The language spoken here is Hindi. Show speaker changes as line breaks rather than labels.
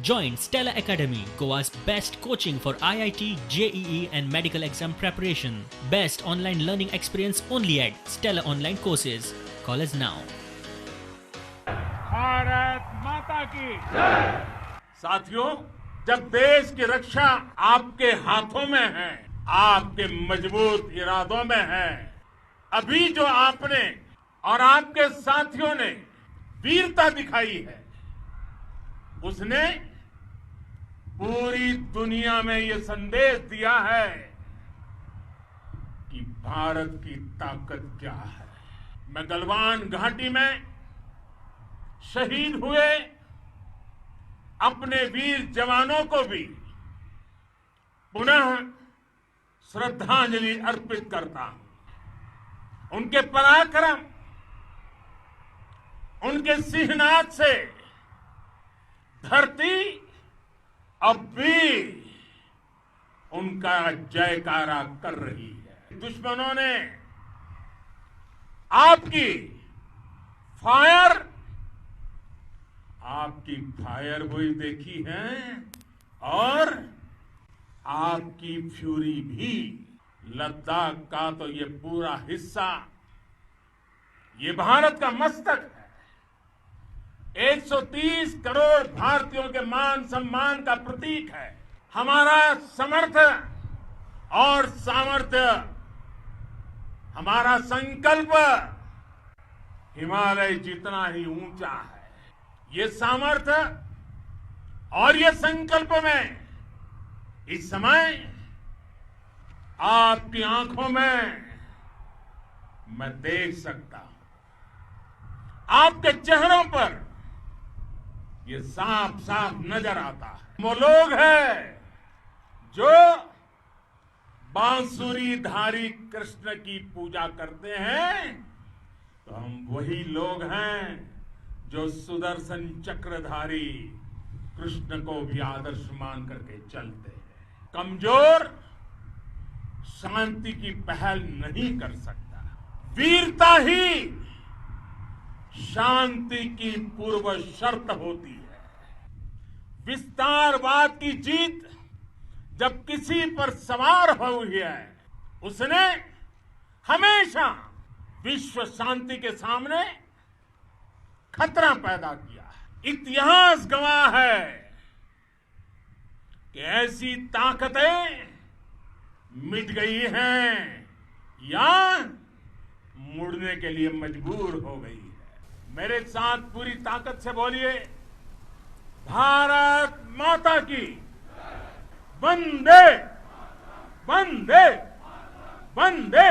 Join Stella Academy, Goa's best coaching for IIT, JEE and medical exam preparation. Best online learning experience only at Stella Online Courses. Call us now.
Bharat माता की साथियों, जब देश की रक्षा आपके हाथों में है, आपके मजबूत इरादों में है, अभी जो आपने और आपके साथियों ने वीरता दिखाई है, उसने पूरी दुनिया में ये संदेश दिया है कि भारत की ताकत क्या है। मैं गलवान घाटी में शहीद हुए अपने वीर जवानों को भी पुनः श्रद्धांजलि अर्पित करता हूं। उनके पराक्रम, उनके सिंहनाद से धरती अब भी उनका जयकारा कर रही है। दुश्मनों ने आपकी फायर हुई देखी है और आपकी फ्यूरी भी। लद्दाख का तो ये पूरा हिस्सा ये भारत का मस्तक है। 130 करोड़ भारतीयों के मान सम्मान का प्रतीक है। हमारा समर्थ और सामर्थ्य, हमारा संकल्प हिमालय जितना ही ऊंचा है। ये सामर्थ्य और ये संकल्प में इस समय आपकी आंखों में मैं देख सकता हूं। आपके चेहरों पर ये साफ साफ नजर आता है। वो लोग हैं जो बांसुरीधारी कृष्ण की पूजा करते हैं, तो हम वही लोग हैं जो सुदर्शन चक्रधारी कृष्ण को भी आदर्श मान करके चलते हैं। कमजोर शांति की पहल नहीं कर सकता। वीरता ही शांति की पूर्व शर्त होती है। विस्तारवाद की जीत जब किसी पर सवार हुई है, उसने हमेशा विश्व शांति के सामने खतरा पैदा किया है। इतिहास गवाह है कि ऐसी ताकतें मिट गई हैं या मुड़ने के लिए मजबूर हो गई है। मेरे साथ पूरी ताकत से बोलिए, भारत माता की वंदे वंदे वंदे।